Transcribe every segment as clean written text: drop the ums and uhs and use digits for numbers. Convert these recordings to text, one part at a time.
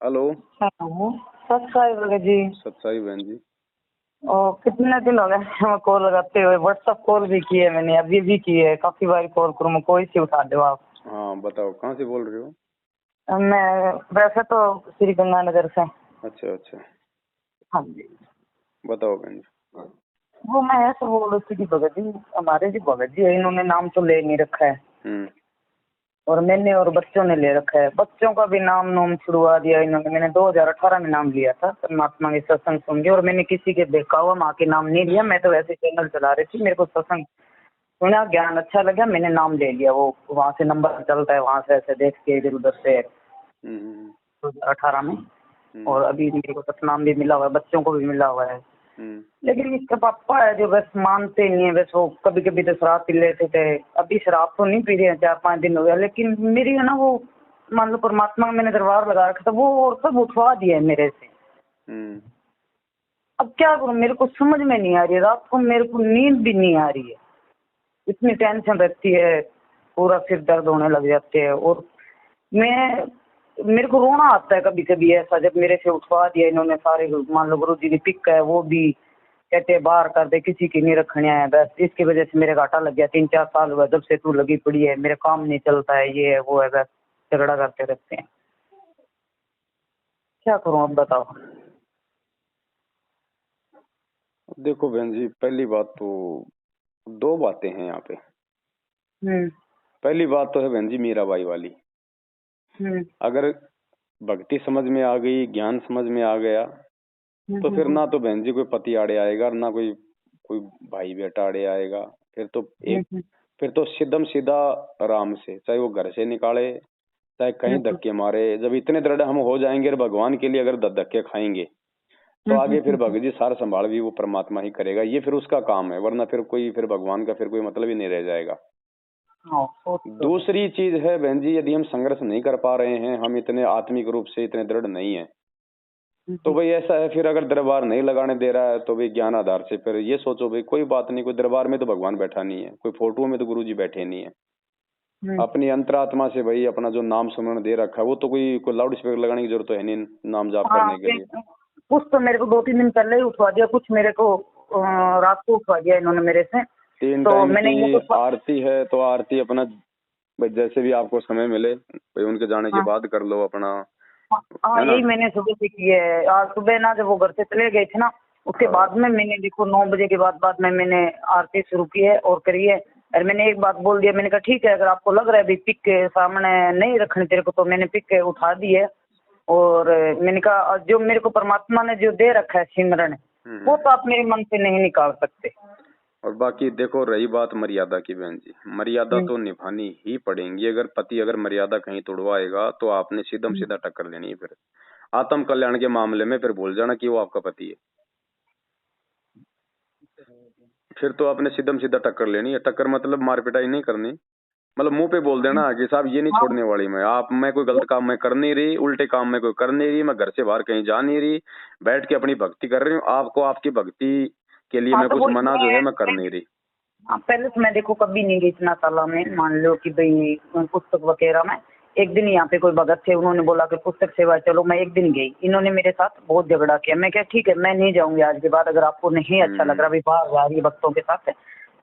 Hello. Hello. सत्साई Bhagat ji. सत्साई बहन जी। कितने दिन हो गए मैं कॉल लगाते हुए। व्हाट्सएप कॉल भी की है मैंने, अभी भी की है, काफी बार कॉल करूँ कोई सी उठा दो आप। हाँ बताओ, कहाँ से बोल रहे हो? मैं वैसे तो श्री गंगानगर से। अच्छा अच्छा। हाँ जी। बताओ बहन जी। वो मैं ऐसे बोल रही थी कि भगत जी, हमारे जी भगत जी है, इन्होंने नाम तो ले नहीं रखा है और मैंने और बच्चों ने ले रखा है। बच्चों का भी नाम छुड़वा दिया इन्होंने। मैंने 2018 में नाम लिया था परमात्मा के सत्संग सुन के, और मैंने किसी के देखा हुआ माँ के नाम नहीं लिया। मैं तो वैसे चैनल चला रही थी, मेरे को सत्संग सुना, ज्ञान अच्छा लगा, मैंने नाम ले लिया। वो वहाँ से नंबर चलता है, वहाँ से ऐसे देख के इधर उधर से 2018 में। और अभी मेरे को सतनाम भी मिला हुआ है, बच्चों को भी मिला हुआ है। लेकिन इसका पापा है जो बस मानते नहीं है। बस वो कभी कभी तो शराब पी लेते थे, अभी शराब तो नहीं पी रहे हैं, 4-5 दिन हो गया। लेकिन मेरी है ना वो, मान लो परमात्मा का मैंने दरबार लगा रखा था, वो और सब उठवा दिया है मेरे से। अब क्या करूं, मेरे को समझ में नहीं आ रही है। रात को मेरे को नींद भी नहीं आ रही है, इतनी टेंशन रहती है, पूरा सिर दर्द होने लग जाते हैं। और मेरे को रोना आता है कभी कभी ऐसा, जब मेरे से उठवा दिया इन्होंने सारे। मान लो गुरु जी की पिक है, वो भी कहते बाहर कर दे, किसी की नहीं रखने है। बस इसकी वजह से मेरे घाटा लग गया। 3-4 साल हुआ जब से तू लगी पड़ी है, मेरे काम नहीं चलता है, ये है वो है, बस झगड़ा करते रहते हैं। क्या करूं अब बताओ। देखो बहन जी, पहली बात तो दो बातें हैं यहाँ पे। पहली बात तो है बहन जी मीराबाई वाली। अगर भक्ति समझ में आ गई, ज्ञान समझ में आ गया, तो फिर ना तो बहन जी कोई पति आड़े आएगा, ना कोई कोई भाई बेटा आड़े आएगा। फिर तो सीधम सीधा राम से, चाहे वो घर से निकाले चाहे कहीं धक्के मारे। जब इतने दृढ़ हम हो जाएंगे और भगवान के लिए अगर धक्के खाएंगे, तो आगे फिर भगत जी सार संभाल भी वो परमात्मा ही करेगा। ये फिर उसका काम है, वरना फिर भगवान का फिर कोई मतलब ही नहीं रह जाएगा। दूसरी चीज है बहन जी, यदि हम संघर्ष नहीं कर पा रहे हैं, हम इतने आत्मिक रूप से इतने दृढ़ नहीं है, तो भाई ऐसा है, फिर अगर दरबार नहीं लगाने दे रहा है तो भाई ज्ञान आधार से फिर ये सोचो भाई कोई बात नहीं, कोई दरबार में तो भगवान बैठा नहीं है, कोई फोटो में तो गुरु जी बैठे नहीं है। अपनी अंतरात्मा से भाई अपना जो नाम सुमरण दे रखा है, वो तो कोई लाउड स्पीकर लगाने की जरूरत तो है नहीं नाम जाप करने के लिए। कुछ तो मेरे को 2-3 दिन पहले ही उठवा दिया, कुछ मेरे को रात को उठवा दिया इन्होंने मेरे से। 3 टाइम की आरती है, तो आरती अपना जैसे भी आपको समय मिले भाई उनके जाने के बाद कर लो अपना। हाँ यही मैंने सुबह से की है। आज सुबह ना जब वो घर से चले गए थे ना, उसके बाद में मैंने देखो 9 बजे के बाद में मैंने आरती शुरू की है और करी है। और मैंने एक बात बोल दिया, मैंने कहा ठीक है, अगर आपको लग रहा है भी पिक के सामने नहीं रखनी तेरे को, तो मैंने पिक के उठा दी है। और मैंने कहा जो मेरे को परमात्मा ने जो दे रखा है सिमरन, वो तो आप मेरे मन से नहीं निकाल सकते। और बाकी देखो रही बात मर्यादा की बहन जी, मर्यादा तो निभानी ही पड़ेगी। अगर पति अगर मर्यादा कहीं तोड़वाएगा तो आपने सीधम सीधा टक्कर लेनी है। फिर आत्म कल्याण के मामले में फिर भूल जाना कि वो आपका पति है, फिर तो आपने सीधम सीधा टक्कर लेनी है। टक्कर मतलब मार पिटाई नहीं करनी, मतलब मुंह पे बोल देना कि साहब ये नहीं छोड़ने वाली मैं कोई गलत काम मैं कर नहीं रही, उल्टे काम मैं कोई कर नहीं रही, मैं घर से बाहर कहीं जा नहीं रही, बैठ के अपनी भक्ति कर रही हूँ। आपको आपकी भक्ति के लिए मैं कुछ मना जो है मैं कर नहीं रही। पहले तो मैं देखो कभी नहीं गई इतना सालों में। मान लो कि भाई पुस्तक वगैरह में एक दिन यहाँ पे कोई भगत थे, उन्होंने बोला कि पुस्तक सेवा चलो, मैं एक दिन गई। इन्होंने मेरे साथ बहुत झगड़ा किया। मैं क्या ठीक है मैं नहीं जाऊंगी आज के बाद, अगर आपको नहीं अच्छा लग रहा भाई बाहर जा रही है भक्तों के साथ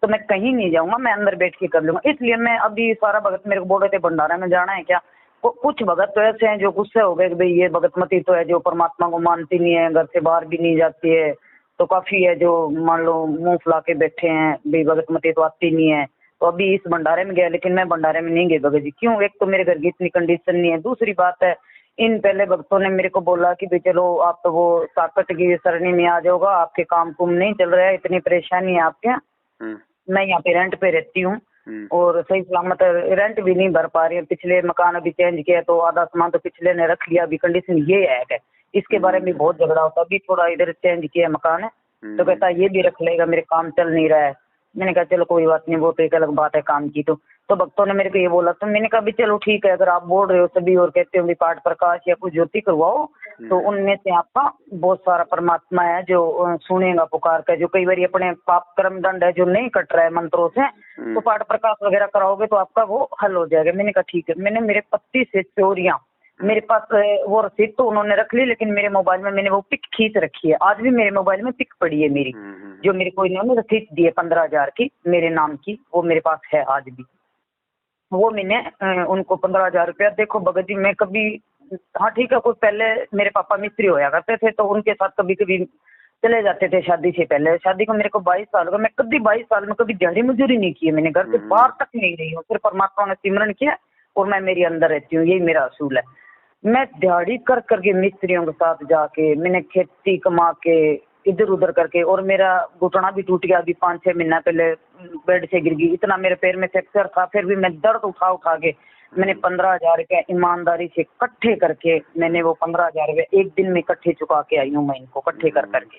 तो मैं कहीं नहीं जाऊंगा, मैं अंदर बैठ के कर लूंगा। इसलिए मैं अभी सारा भगत मेरे को बोल रहे थे भंडारा में जाना है क्या। कुछ भगत तो ऐसे हैं जो गुस्से हो गए कि भाई ये भगतमती तो है जो परमात्मा को मानती नहीं है, घर से बाहर भी नहीं जाती है, तो काफी है जो मान लो मुंह फुला के बैठे हैं भाई भगतमती तो आती नहीं है। तो अभी इस भंडारे में गया, लेकिन मैं भंडारे में नहीं गई भगत जी। क्यों, एक तो मेरे घर की इतनी कंडीशन नहीं है, दूसरी बात है इन पहले भक्तों ने मेरे को बोला कि भाई चलो आप तो वो ताकत की सरणी में आ जाओगा, आपके काम कुम नहीं चल रहा है, इतनी परेशानी है आपके। मैं यहाँ पे रेंट पे रहती हूँ और सही सलामत रेंट भी नहीं भर पा रही है। पिछले मकान अभी चेंज किया तो आधा सामान तो पिछले ने रख लिया। अभी कंडीशन ये है, इसके बारे में बहुत झगड़ा होता। अभी थोड़ा इधर चेंज किया मकान है तो कहता ये भी रख लेगा, मेरे काम चल नहीं रहा है। मैंने कहा चलो कोई बात नहीं, वो तो एक अलग बात है काम की। तो भक्तों ने मेरे को ये बोला, तो मैंने कहा भी चलो ठीक है, अगर आप बोल रहे हो सभी और कहते हो पाठ प्रकाश या कुछ ज्योति करवाओ, तो उनमें से आपका बहुत सारा परमात्मा है जो सुनेगा पुकार का। जो कई बार अपने पाप कर्म दंड है जो नहीं कट रहा है मंत्रों से, तो पाठ प्रकाश वगैरह कराओगे तो आपका वो हल हो जाएगा। मैंने कहा ठीक है। मैंने मेरे पति से चोरियां मेरे पास वो रसीद तो उन्होंने रख ली, लेकिन मेरे मोबाइल में मैंने वो पिक खींच रखी है। आज भी मेरे मोबाइल में पिक पड़ी है मेरी, जो मेरे को इन्होंने रसीद दी है 15,000 की मेरे नाम की, वो मेरे पास है आज भी। वो मैंने उनको 15,000 रुपया, देखो भगत जी मैं कभी, हाँ ठीक है, कोई पहले मेरे पापा मिस्त्री होया करते थे तो उनके साथ कभी कभी चले जाते थे शादी से पहले। शादी को मेरे को 22 साल हो गए, मैं कभी 22 साल में कभी दिहाड़ी मजदूरी नहीं की है, मैंने घर से बाहर तक नहीं गई हूँ, सिर्फ परमात्मा ने सिमरन किया और मैं मेरी अंदर रहती हूँ, यही मेरा असूल है। मैं दिहाड़ी कर करके मिस्त्रियों के साथ जाके मैंने खेती कमा के इधर उधर करके, और मेरा घुटना भी टूट गया अभी 5-6 महीना पहले, बेड से गिर गई, इतना मेरे पैर में फ्रैक्चर था, फिर भी मैं दर्द उठा उठा के मैंने 15,000 रुपया ईमानदारी से इकट्ठे करके, मैंने वो 15,000 रुपया एक दिन में इकट्ठे चुका के आई हूँ मैं इनको इकट्ठे कर करके।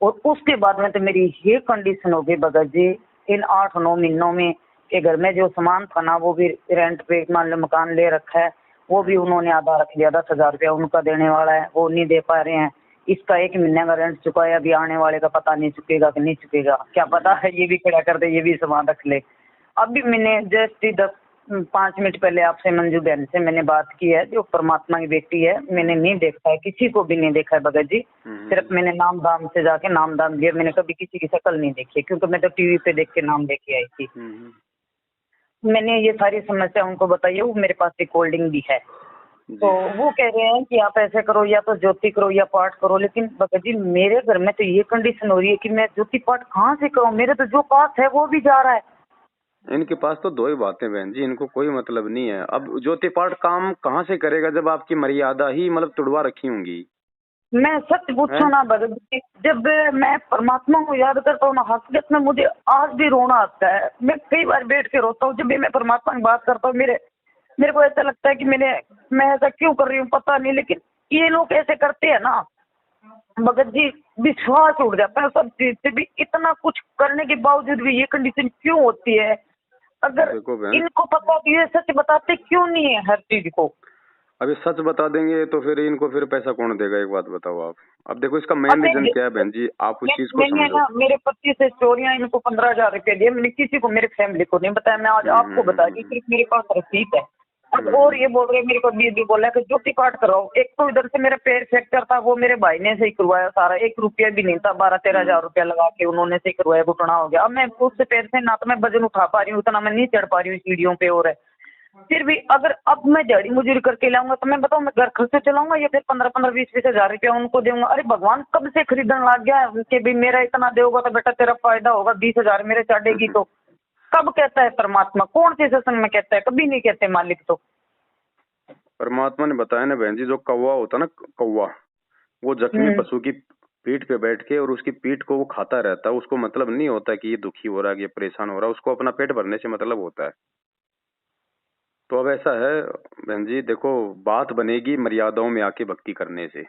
और उसके बाद में तो मेरी ये कंडीशन हो गई भगत जी, इन 8-9 महीनों में के घर में जो सामान था ना, वो भी रेंट पे मान लो मकान ले रखा है, वो भी उन्होंने आधा रख दिया, 10,000 रुपया उनका देने वाला है, वो नहीं दे पा रहे हैं। इसका 1 महीने का रेंट चुकाया, अभी आने वाले का पता नहीं चुकेगा कि नहीं चुकेगा, क्या पता है ये भी खड़ा कर दे, ये भी सामान रख ले। अभी मैंने जस्ट 5 मिनट पहले आपसे मंजू बहन से मैंने बात की है, जो परमात्मा की बेटी है, मैंने नहीं देखा है, किसी को भी नहीं देखा है भगत जी, सिर्फ मैंने नाम दाम से जाके नाम दाम दिया, मैंने कभी किसी की शक्ल नहीं देखी, क्योंकि मैं तो टीवी पे देख के नाम लेके आई थी। मैंने ये सारी समस्या उनको बताई है, वो मेरे पास रिकॉर्डिंग भी है। तो वो कह रहे हैं कि आप ऐसे करो, या तो ज्योति करो या पाठ करो, लेकिन भगत जी मेरे घर में तो ये कंडीशन हो रही है कि मैं ज्योति पाठ कहाँ से करूँ, मेरे तो जो पास है वो भी जा रहा है। इनके पास तो दो ही बातें बहन जी, इनको कोई मतलब नहीं है। अब ज्योति पाठ काम कहाँ से करेगा जब आपकी मर्यादा ही मतलब तुड़वा रखी होंगी। मैं सच पूछूं ना भगत जी, जब मैं परमात्मा को याद करता हूँ ना, हकीकत में मुझे आज भी रोना आता है। मैं कई बार बैठ के रोता हूँ, जब भी मैं परमात्मा की बात करता हूँ, मेरे को ऐसा लगता है कि मैं ऐसा क्यों कर रही हूँ पता नहीं, लेकिन ये लोग ऐसे करते हैं ना भगत जी, विश्वास उड़ जाता है सब चीज से भी। इतना कुछ करने के बावजूद भी ये कंडीशन क्यों होती है? अगर इनको पता कि ये सच बताते क्यों नहीं है हर चीज को? अभी सच बता देंगे तो फिर इनको फिर पैसा कौन देगा, एक बात बताओ आप। अब देखो इसका मेन रीजन क्या है बहन जी, आप उस चीज को समझो। ना मेरे पति से चोरियां इनको 15,000 रुपए दिए, मैंने किसी को, मेरे फैमिली को नहीं बताया, मैं आज आपको बता दी, सिर्फ मेरे पास रसीद है। अब और ये बोल रहे मेरे को भी बोला कि ज्योति पाठ कराओ। एक तो इधर से मेरा पैर फ्रैक्चर था, वो मेरे भाई ने सही करवाया सारा, 1 रुपया भी नहीं था, 12-13 हजार रुपया लगा के उन्होंने सही करवाया, घुटना हो गया। अब मैं उससे पैर से ना तो मैं वजन उठा पा रही हूँ, उतना मैं नहीं चढ़ पा रही हूँ सीढ़ियों पे, और फिर भी अगर अब मैं दिहाड़ी मजदूरी करके लाऊंगा तो मैं बताऊँ मैं घर खर्च से चलाऊंगा या फिर 15-15, 20-20 हजार रुपया उनको दूंगा? अरे भगवान कब से खरीदने लग गया कि भी मेरा इतना देगा तो बेटा तेरा फायदा होगा, 20,000 मेरे चढ़ेगी। तो कब कहता है परमात्मा? कौन से सत्संग में कहता है? कभी नहीं कहते मालिक। तो परमात्मा ने बताया ना बहन जी, जो कौवा होता ना, कौवा, वो जख्मी पशु की पीठ पे बैठ के और उसकी पीठ को वो खाता रहता है, उसको मतलब नहीं होता कि ये दुखी हो रहा है, ये परेशान हो रहा है, उसको अपना पेट भरने से मतलब होता है। तो अब ऐसा है बहन जी, देखो बात बनेगी मर्यादाओं में आके भक्ति करने से।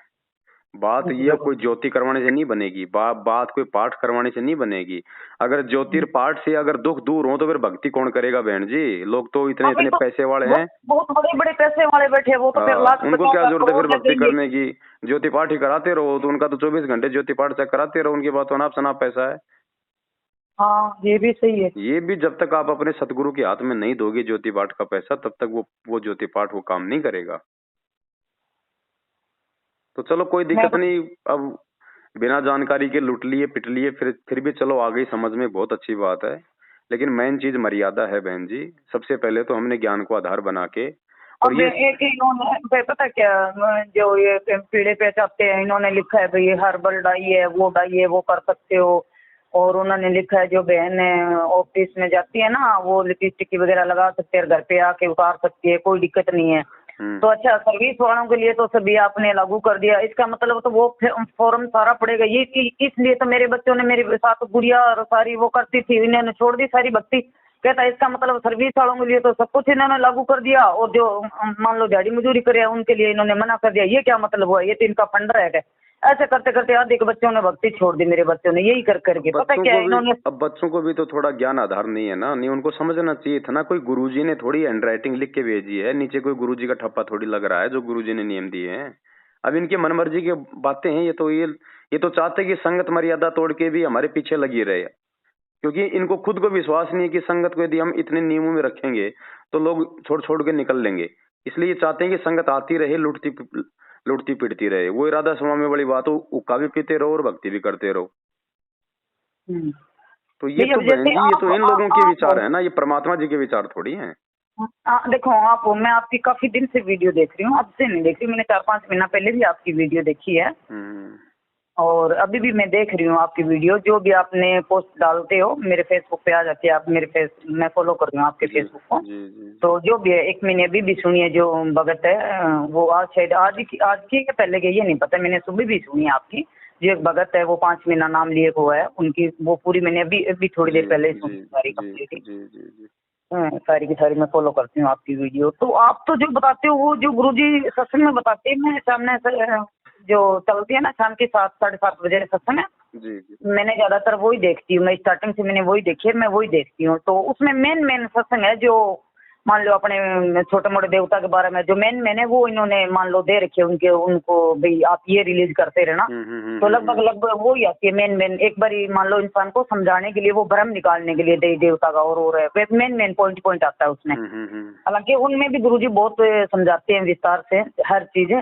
बात ये कोई ज्योति करवाने से नहीं बनेगी, बात कोई पाठ करवाने से नहीं बनेगी। अगर ज्योतिर्पाठ से अगर दुख दूर हो तो फिर भक्ति कौन करेगा बहन जी? लोग तो इतने इतने पैसे वाले हैं, बहुत बड़े बड़े पैसे वाले बैठे, वो तो फिर लाख, उनको क्या जरूरत है फिर भक्ति करने की? ज्योति पाठ ही कराते रहो, तो उनका तो 24 घंटे ज्योति पाठ से कराते रहो, उनकी बात तो अनाप शनाप पैसा है। हाँ ये भी सही है। ये भी जब तक आप अपने सतगुरु के हाथ में नहीं दोगे ज्योति पाठ का पैसा, तब तक वो ज्योति पाठ वो काम नहीं करेगा। तो चलो कोई दिक्कत नहीं, अब बिना जानकारी के लुट लिए पिट लिए, फिर भी चलो आ गई समझ में, बहुत अच्छी बात है। लेकिन मेन चीज मर्यादा है बहन जी। सबसे पहले तो हमने ज्ञान को आधार बना के, और ये एक इन्होंने पता क्या, जो ये पीड़े पे चाहते हैं, इन्होंने लिखा है भाई हर्बल डाई है, वो डाई है, वो कर सकते हो। और उन्होंने लिखा है जो बहन ऑफिस में जाती है ना, वो लिपस्टिक वगैरह लगा सकते हैं, घर पे आके उतार सकती है, कोई दिक्कत नहीं है। तो अच्छा, सर्विस वालों के लिए तो सभी आपने लागू कर दिया, इसका मतलब तो वो फॉर्म सारा पड़ेगा। ये इसलिए तो मेरे बच्चों ने मेरे साथ गुड़िया और सारी वो करती थी, इन्होंने छोड़ दी सारी भक्ति। कहता है इसका मतलब सर्विस वालों के लिए तो सब कुछ इन्होंने लागू कर दिया, और जो मान लो दिहाड़ी मजदूरी करे उनके लिए इन्होंने मना कर दिया। ये क्या मतलब हुआ? ये तो इनका फंडा है। ऐसे करते करते अधिक बच्चों ने भक्ति छोड़ दी, मेरे बच्चों ने यही कर करके। पता क्या है इन्होंने, अब बच्चों को भी तो थोड़ा ज्ञान आधार नहीं है ना, नहीं उनको समझना चाहिए था ना। कोई गुरुजी ने थोड़ी हैंड राइटिंग लिख के भेजी है, नीचे कोई गुरुजी का ठप्पा थोड़ी लग रहा है जो गुरुजी ने नियम दिए हैं। अब इनकी मनमर्जी की बातें हैं, ये तो चाहते कि संगत मर्यादा तोड़ के भी हमारे पीछे लगी रहे, क्योंकि इनको खुद को विश्वास नहीं है कि संगत को यदि हम इतने नियमों में रखेंगे तो लोग छोड़ छोड़ के निकल लेंगे। इसलिए चाहते हैं कि संगत आती रहे, लुटती पिटती रहे। वो राधा स्वामी वाली बात हो, उक्का भी पीते रहो और भक्ति भी करते रहो। तो ये तो बहन जी, ये तो इन लोगों के विचार है ना, ये परमात्मा जी के विचार थोड़ी हैं। देखो आप, मैं आपकी काफी दिन से वीडियो देख रही हूँ, अब से नहीं देख रही, मैंने 4-5 महीना पहले भी आपकी वीडियो देखी है और अभी भी मैं देख रही हूँ आपकी वीडियो। जो भी आपने पोस्ट डालते हो मेरे फेसबुक पे आ जाती है, आप मेरे मैं फॉलो कर रही हूँ आपके फेसबुक को। तो जो भी है, एक मैंने अभी भी सुनी है जो भगत है वो आज शायद आज की पहले के ये नहीं पता, मैंने सुबह भी सुनी है आपकी। जो एक भगत है वो 5 महीना नाम लिए हुआ है उनकी, वो पूरी मैंने अभी थोड़ी देर पहले सुनी सारी कंप्लीट, सारी की सारी मैं फॉलो करती हूँ आपकी वीडियो। तो आप तो जो बताते हो वो जो गुरुजी सत्संग में बताते हैं, मैं सामने जो चलती है ना शाम के 7-7:30 बजे सत्संग है, मैंने ज्यादातर वही देखती हूँ, मैं स्टार्टिंग से मैंने वही देखी है, मैं वही देखती हूँ। तो उसमें मेन सत्संग है जो मान लो अपने छोटे मोटे देवता के बारे में जो मेन है वो इन्होंने मान लो दे रखे उनको भाई आप ये रिलीज करते रहना। तो लगभग वो ही आती है मेन एक बार मान लो इंसान को समझाने के लिए, वो भ्रम निकालने के लिए देवता का और है मेन पॉइंट आता है उसमें। हालांकि उनमें भी गुरुजी बहुत समझाते हैं विस्तार से हर चीज।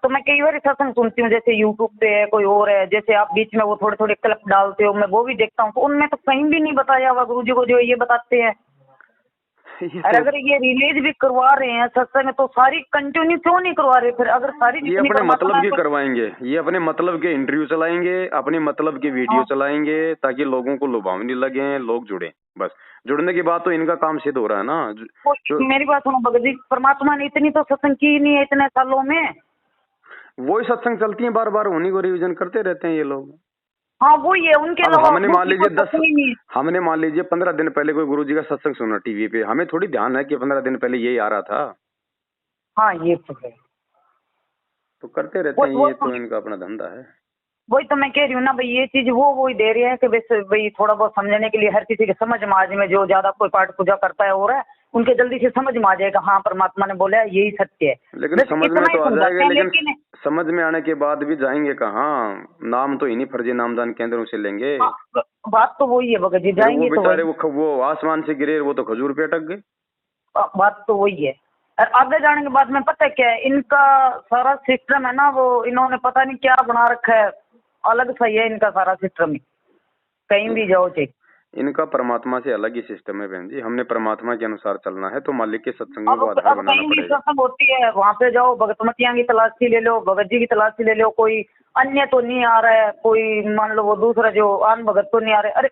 तो मैं कई बार सत्संग सुनती हूँ, जैसे यूट्यूब पे है कोई और है, जैसे आप बीच में वो थोड़े क्लिप डालते हो, मैं वो भी देखता हूँ, तो उनमें तो कहीं भी नहीं बताया हुआ गुरुजी को जो ये बताते हैं। और अगर ये रिलीज भी करवा रहे हैं सत्संग तो सारी कंटिन्यू क्यों नहीं करवा रहे फिर? अगर सारी ये अपने मतलब की करवाएंगे, ये अपने मतलब के इंटरव्यू चलाएंगे, अपने मतलब की वीडियो चलाएंगे ताकि लोगों को लुभावनी लगे, लोग जुड़े। बस जुड़ने के बाद तो इनका काम सिद्ध हो रहा है ना। मेरी बात सुनो भगत जी, परमात्मा ने इतनी तो सत्संग की नहीं है इतने सालों में। वही सत्संग चलती है बार बार, उन्हीं को रिविजन करते रहते हैं ये लोग। हाँ वो ये उनके हमने मान लीजिए 15 दिन पहले कोई गुरुजी का सत्संग सुना टीवी पे, हमें थोड़ी ध्यान है कि 15 दिन पहले यही आ रहा था। हाँ ये तो है, तो करते रहते हैं, ये तो इनका अपना धंधा है। वही तो मैं कह रही हूँ ना भाई, ये चीज वो ही दे रही है कि भाई थोड़ा बहुत समझने के लिए, हर किसी के समझ में आज में जो ज्यादा कोई पाठ पूजा करता है और है उनके जल्दी से समझ में आ जाएगा, हाँ परमात्मा ने बोला है यही सत्य है। लेकिन समझ में तो आ जाएगा, लेकिन समझ में आने के बाद भी जाएंगे कहाँ? नाम तो इन्हीं फर्जी नामदान केंद्रों से लेंगे। बात तो वही है भगत जी, जाएंगे वो बेचारे वो आसमान से गिरे, वो तो खजूर पे अटक गए। बात तो वही है। और आगे जाने के बाद में पता है क्या है, इनका सारा सिस्टम है ना, वो इन्होंने पता नहीं क्या बना रखा है, अलग सही है इनका सारा सिस्टम ही, कहीं भी जाओ चेक। इनका परमात्मा से अलग ही सिस्टम है बहन जी, हमने परमात्मा के अनुसार चलना है तो मालिक के सत्संग में वो आधार बनाना पड़ेगा। सत्संग होती है वहाँ पे जाओ, भगतमतियां की तलाशी ले लो, भगत जी की तलाशी ले लो, कोई अन्य तो नहीं आ रहा है, कोई मान लो वो दूसरा जो आन भगत तो नहीं आ रहे। अरे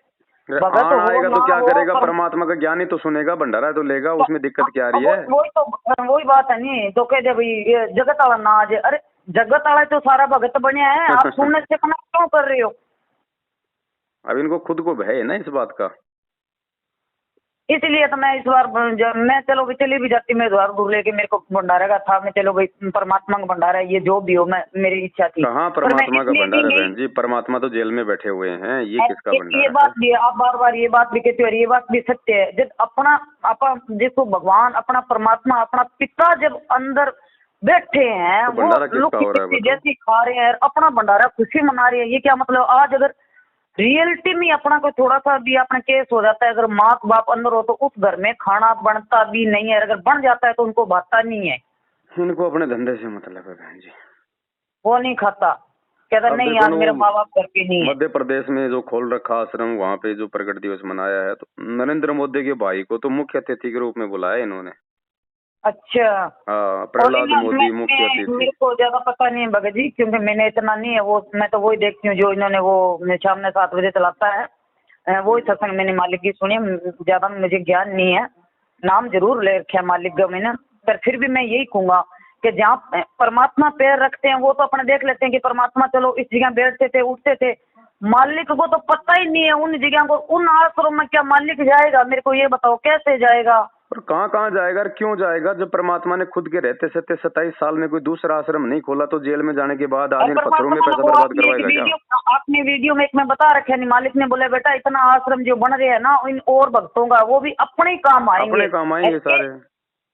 भगत आएगा तो क्या करेगा? परमात्मा का ज्ञान ही तो सुनेगा, भंडारा तो लेगा, उसमें दिक्कत क्या आ रही है? वही बात है नहीं तो कह दे भाई जगत वाला ना आ जाए। अरे जगत वाला तो सारा भगत बने है, आप सुनने से मना क्यों कर रहे हो? अब इनको खुद को भय है ना इस बात का, इसलिए तो मैं इस बार मैं चलो भी चली भी जाती, मैं द्वार दूर लेके, मेरे को भंडारा का था, मैं चलो भाई परमात्मा का भंडारा है ये जो भी हो, मैं मेरी इच्छा थी। कहाँ परमात्मा का भंडारा है बहन जी? परमात्मा तो जेल में बैठे हुए हैं, ये किसका भंडारा? ये बात भी आप बार बार ये बात भी कहते हो, ये बात भी सत्य है। जब अपना देखो भगवान अपना परमात्मा अपना पिता जब अंदर बैठे हैं, वो लोग जैसी खा रहे हैं, अपना भंडारा खुशी मना रहे हैं, ये क्या मतलब? आज अगर रियलिटी में अपना कोई थोड़ा सा भी अपना केस हो जाता है, अगर माँ बाप अंदर हो तो उस घर में खाना बनता भी नहीं है, अगर बन जाता है तो उनको भाता नहीं है। इनको अपने धंधे से मतलब है बहन जी, वो नहीं खाता, कहता नहीं यार मेरा माँ बाप करके नहीं है। मध्य प्रदेश में जो खोल रखा आश्रम, वहाँ पे जो प्रकट दिवस मनाया है, तो नरेंद्र मोदी के भाई को तो मुख्य अतिथि के रूप में बुलाया इन्होंने। अच्छा, प्रहलाद मोदी मुख्य अतिथि। मेरे को ज्यादा पता नहीं है भगत जी, क्योंकि मैंने इतना नहीं है वो, मैं तो वही देखती हूँ जो इन्होंने वो शाम में 7 बजे चलाता है, वही सत्संग मैंने मालिक की सुनी, ज्यादा मुझे ज्ञान नहीं है, नाम जरूर ले रखा है मालिक का मैंने, पर फिर भी मैं यही कहूंगा कि जहाँ परमात्मा पैर रखते हैं वो तो अपने देख लेते हैं कि परमात्मा चलो इस जगह बैठते थे उठते थे, मालिक को तो पता ही नहीं है उन जगह को, उन आश्रम में क्या मालिक जाएगा? मेरे को ये बताओ कैसे जाएगा? और कहाँ जाएगा, क्यों जाएगा? जब परमात्मा ने खुद के रहते 27 साल में कोई दूसरा आश्रम नहीं खोला तो जेल में जाने के बाद आदमी पत्थरों में पैसा बर्बाद करवाएगा? आपने वीडियो में एक में बता रखे नहीं, मालिक ने बोला बेटा इतना आश्रम जो बन रहे हैं ना इन और भक्तों का, वो भी अपने काम आएंगे, अपने काम आएंगे सारे,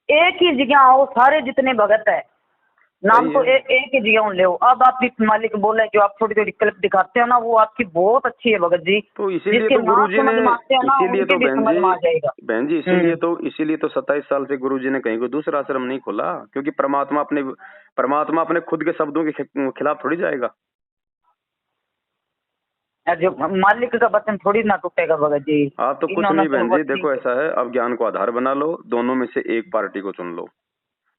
एक ही जगह आओ सारे जितने भगत है, नाम तो एक ही जिया ले। अब आप जिस मालिक बोले जो आप छोटी छोटी क्लिप दिखाते हो ना, वो आपकी बहुत अच्छी है भगत जी। तो इसीलिए तो गुरुजी ने, इसीलिए तो बहन जी इसीलिए तो 27 साल से गुरुजी ने कहीं को दूसरा आश्रम नहीं खोला, क्योंकि परमात्मा अपने खुद के शब्दों के खिलाफ थोड़ी जाएगा। जो मालिक का वचन थोड़ी ना टूटेगा भगत जी। आप तो कुछ नहीं बहन जी, देखो ऐसा है, अब ज्ञान को आधार बना लो, दोनों में से एक पार्टी को चुन लो,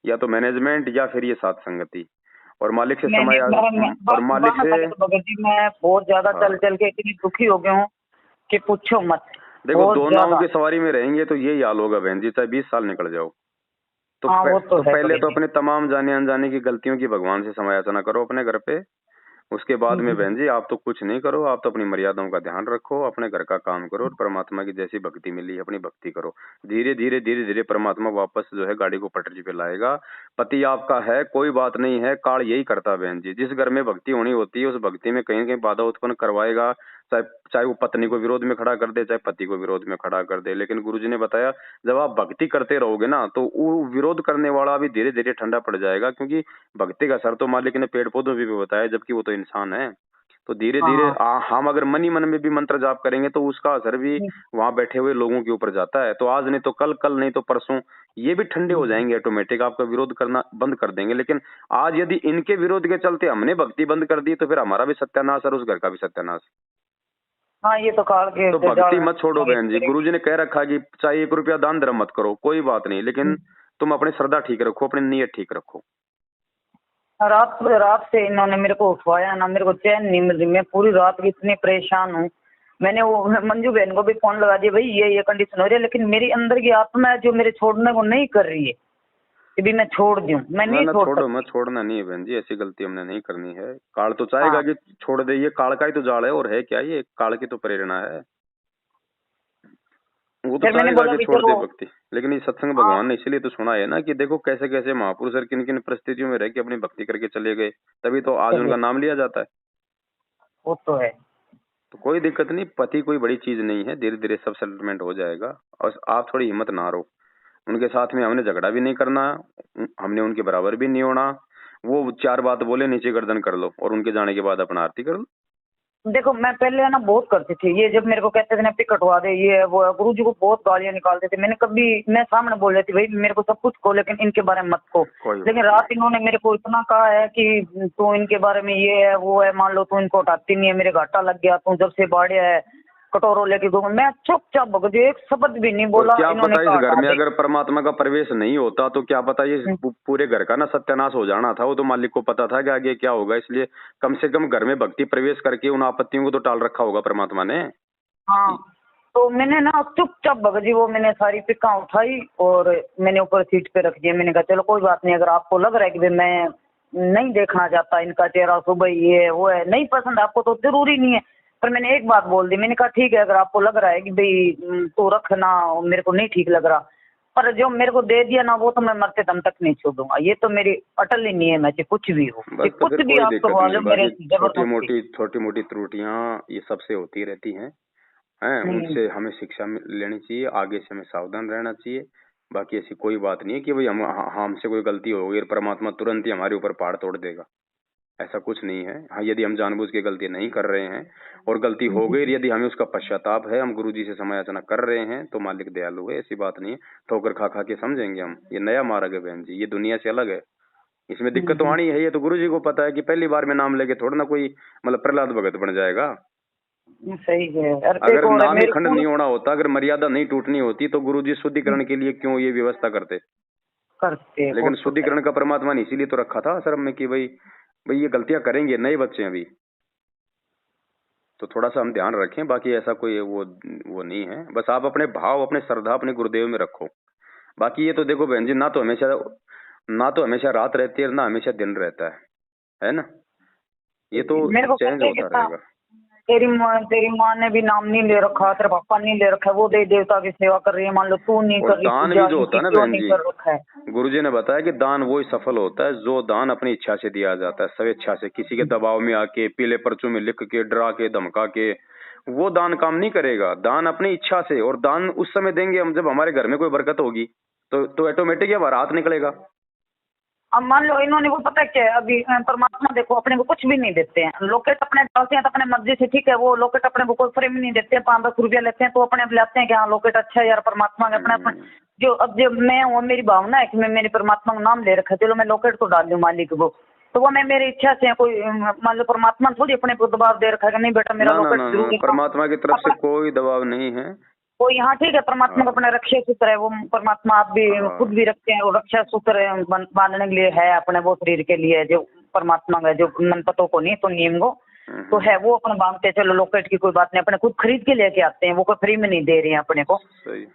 या तो मैनेजमेंट या फिर ये साथ संगति, और मालिक से समय और मालिक से। भगत जी मैं बहुत ज्यादा चल चल के इतनी दुखी हो गया हूँ कि पूछो मत। देखो दो नावों की सवारी में रहेंगे तो यही हाल होगा बहन जी, चाहे 20 साल निकल जाओ। तो पहले तो अपने तमाम जाने अनजाने की गलतियों की भगवान से समायाचना करो अपने घर पे। उसके बाद में बहन जी आप तो कुछ नहीं करो, आप तो अपनी मर्यादाओं का ध्यान रखो, अपने घर का काम करो और परमात्मा की जैसी भक्ति मिली है अपनी भक्ति करो। धीरे धीरे परमात्मा वापस जो है गाड़ी को पटरी पे लाएगा। पति आपका है, कोई बात नहीं है, काल यही करता बहन जी। जिस घर में भक्ति होनी होती है उस भक्ति में कहीं न कहीं बाधा उत्पन्न करवाएगा, चाहे वो पत्नी को विरोध में खड़ा कर दे, चाहे पति को विरोध में खड़ा कर दे। लेकिन गुरुजी ने बताया जब आप भक्ति करते रहोगे ना तो वो विरोध करने वाला भी धीरे धीरे ठंडा पड़ जाएगा, क्योंकि भक्ति का असर तो मालिक ने पेड़ पौधों भी बताया, जबकि वो तो इंसान है। तो धीरे धीरे हम अगर मन ही मन में भी मंत्र जाप करेंगे तो उसका असर भी वहां बैठे हुए लोगों के ऊपर जाता है। तो आज नहीं तो कल, कल नहीं तो परसों ये भी ठंडे हो जाएंगे ऑटोमेटिक, आपका विरोध करना बंद कर देंगे। लेकिन आज यदि इनके विरोध के चलते हमने भक्ति बंद कर दी तो फिर हमारा भी सत्यानाश और उस घर का भी सत्यानाश। हाँ ये तो काल के। तो भक्ति मत छोड़ो बहन जी। गुरुजी ने कह रखा कि चाहे 1 रुपया दान धर्म मत करो, कोई बात नहीं, लेकिन तुम अपनी श्रद्धा ठीक रखो, अपनी नीयत ठीक रखो। रात से इन्होंने मेरे को उठवाया ना, मेरे को चैन नहीं मिल रही, मैं पूरी रात इतनी परेशान हूँ। मैंने वो मंजू बहन को भी फोन लगा दिया, भाई ये कंडीशन हो रही है, लेकिन मेरी अंदर की आत्मा है जो मेरे छोड़ने को नहीं कर रही है कि भी मैं छोड़ दूं। मैं नहीं छोड़ मैं छोड़ना नहीं है बहन जी, ऐसी गलती हमने नहीं करनी है। काल तो चाहेगा कि छोड़ दे, ये काल का ही तो जाल है, और है क्या, ये काल की तो प्रेरणा है। वो तो चाहेगा कि छोड़ दे भक्ति। लेकिन ये सत्संग भगवान ने इसलिए तो सुना है ना कि देखो कैसे कैसे महापुरुष किन किन परिस्थितियों में रह के अपनी भक्ति करके चले गए, तभी तो आज उनका नाम लिया जाता है। वो तो है, तो कोई दिक्कत नहीं, पति कोई बड़ी चीज नहीं है, धीरे धीरे सब सेटलमेंट हो जाएगा। और आप थोड़ी हिम्मत ना हारो, उनके साथ में हमने झगड़ा भी नहीं करना, हमने उनके बराबर भी नहीं होना। वो 4 बात बोले नीचे गर्दन कर लो और उनके जाने के बाद अपना आरती कर लो। देखो मैं पहले ना बहुत करती थी ये, जब मेरे को कहते थे ना पिक कटवा दे ये वो, गुरु जी को बहुत गालियां निकालते थे। मैं सामने बोल रही थी भाई मेरे को सब कुछ को, लेकिन इनके बारे में मत को। लेकिन रात इन्होंने मेरे को इतना कहा है कि तू इनके बारे में ये है वो है, मान लो तू इनको हटाती नहीं है, मेरे घाटा लग गया, तू जब से बाढ़ है कटोरो लेके दूंगा। मैं चुपचाप भगत जी एक शब्द भी नहीं बोला। क्या पता इस घर में अगर परमात्मा का प्रवेश नहीं होता तो क्या पता ये पूरे घर का ना सत्यानाश हो जाना था। वो तो मालिक को पता था कि आगे क्या होगा, इसलिए कम से कम घर में भक्ति प्रवेश करके उन आपत्तियों को तो टाल रखा होगा परमात्मा ने। हाँ तो मैंने ना चुपचाप भगत जी वो मैंने सारी पिक्का उठाई और मैंने ऊपर सीट पे रख दिया। मैंने कहा चलो कोई बात नहीं, अगर आपको लग रहा है कि मैं नहीं देखना चाहता इनका चेहरा सुबह ये वो है, नहीं पसंद आपको तो जरूरी नहीं है। पर मैंने एक बात बोल दी, मैंने कहा ठीक है अगर आपको लग रहा है कि भाई तो रखना, मेरे को नहीं ठीक लग रहा, पर जो मेरे को दे दिया ना वो तो मैं मरते दम तक नहीं छोड़ूंगा। ये तो मेरी अटल ही नहीं है, मैं कुछ भी हो कुछ भी आप करवा लो मेरे। छोटी मोटी त्रुटियां ये सबसे होती रहती हैं, उनसे हमें शिक्षा लेनी चाहिए, आगे से हमें सावधान रहना चाहिए। बाकी ऐसी कोई बात नहीं है कि भाई हमसे कोई गलती हो गई और परमात्मा तुरंत ही हमारे ऊपर पहाड़ तोड़ देगा, ऐसा कुछ नहीं है। हाँ यदि हम जानबूझ के गलती नहीं कर रहे हैं और गलती हो गई, यदि हमें उसका पश्चाताप है, हम गुरुजी से समायाचना कर रहे हैं तो मालिक दयालु है, ऐसी बात नहीं है। ठोकर खा खा के समझेंगे हम, ये नया मार्ग है बहन जी, ये दुनिया से अलग है, इसमें दिक्कत तो आनी है। ये तो गुरुजी को पता है कि पहली बार में नाम लेके थोड़ा ना कोई मतलब प्रहलाद भगत बन जाएगा। सही है। अगर नाम ही खंड नहीं होना होता, अगर मर्यादा नहीं टूटनी होती तो गुरुजी शुद्धिकरण के लिए क्यों ये व्यवस्था करते। लेकिन शुद्धिकरण का परमात्मा ने इसीलिए तो रखा था आश्रम में कि भाई ये गलतियां करेंगे, नए बच्चे अभी, तो थोड़ा सा हम ध्यान रखें। बाकी ऐसा कोई वो नहीं है, बस आप अपने भाव अपने श्रद्धा अपने गुरुदेव में रखो। बाकी ये तो देखो बहन जी, ना तो हमेशा रात रहती है ना हमेशा दिन रहता है ना, ये तो चेंज होता रहेगा। तेरी माँ ने भी नाम नहीं ले रखा, तेरे पापा नहीं ले रखा, वो देवी देवता की सेवा कर रही है, मान लो तू नहीं कर रही। दान भी जो होता है ना बहन जी, गुरुजी ने बताया कि दान वो ही सफल होता है जो दान अपनी इच्छा से दिया जाता है, स्वेच्छा से, किसी के दबाव में आके पीले पर्चों में लिख के डरा के धमका के, वो दान काम नहीं करेगा। दान अपनी इच्छा से, और दान उस समय देंगे हम जब हमारे घर में कोई बरकत होगी, तो ऑटोमेटिक बारात निकलेगा। अब मान लो इन्होंने वो पता क्या है, अभी परमात्मा देखो अपने को कुछ भी नहीं देते हैं, लोकेट अपने डालते हैं तो अपने मर्जी से, ठीक है, वो लोकेट अपने को कोई फ्रेम नहीं देते हैं, 5-10 रुपया लेते हैं तो अपने आप लाते हैं कि हाँ लोकेट अच्छा है यार, परमात्मा के अपने अपने जो, अब जब मैं वो मेरी भावना है कि मैं मेरी परमात्मा का नाम ले रखा है, चलो मैं लोकेट तो डाल दूं मालिक को, तो वो मैं मेरी इच्छा से, कोई मान लो परमात्मा थोड़ी अपने को दबाव दे रखा है कि नहीं बेटा मेरा लोकेट जरूर, परमात्मा की तरफ से कोई दबाव नहीं है। कोई, हाँ ठीक है, परमात्मा का अपना रक्षा सूत्र है, वो परमात्मा आप भी खुद भी रखते हैं, वो रक्षा सूत्र बांधने के लिए है अपने, वो शरीर के लिए जो परमात्मा का, जो मनपतों को नहीं तो नियम को तो है, वो अपने बांधते हैं। चलो लोकेट की कोई बात नहीं, अपने खुद खरीद के लेके आते हैं, वो कोई फ्री में नहीं दे रहे हैं अपने को,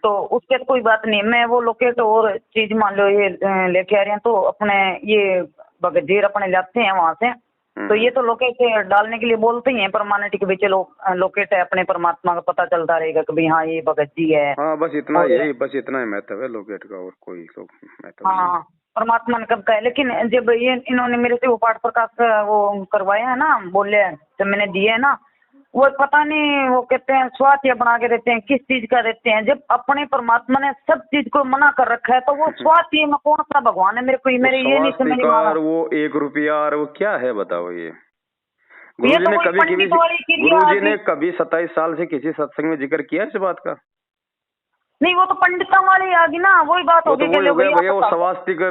तो उसके कोई बात नहीं। मैं वो लोकेट और चीज मान लो ये लेके आ रहे हैं, तो अपने ये बगजीर अपने लाते हैं वहां से, तो ये तो लोकेट डालने के लिए बोलते ही हैं परमानेंट कि भाई चलो लोकेट है, अपने परमात्मा का पता चलता रहेगा कि भाई हाँ ये भगत जी है। हाँ बस इतना यही, बस इतना ही महत्व है लोकेट का, और कोई तो महत्व नहीं। हाँ परमात्मा ने कब कहा है, लेकिन जब ये इन्होंने मेरे से वो पाठ प्रकाश का वो करवाया है ना, बोले जब मैंने दिए है ना, वो पता नहीं वो कहते हैं स्वास्थ्य बना के देते हैं, किस चीज का देते हैं, जब अपने परमात्मा ने सब चीज को मना कर रखा है तो वो स्वास्थ्य में कौन सा भगवान है, मेरे को मेरे ये नहीं समझ में आ रहा। वो 1 रुपया और वो क्या है बताओ ये। गुरुजी ने कभी 27 साल से किसी सत्संग में जिक्र किया इस बात का? नहीं, वो तो पंडितों वाली आ गई ना, वही बात होगी कि भैया वो स्वास्तिक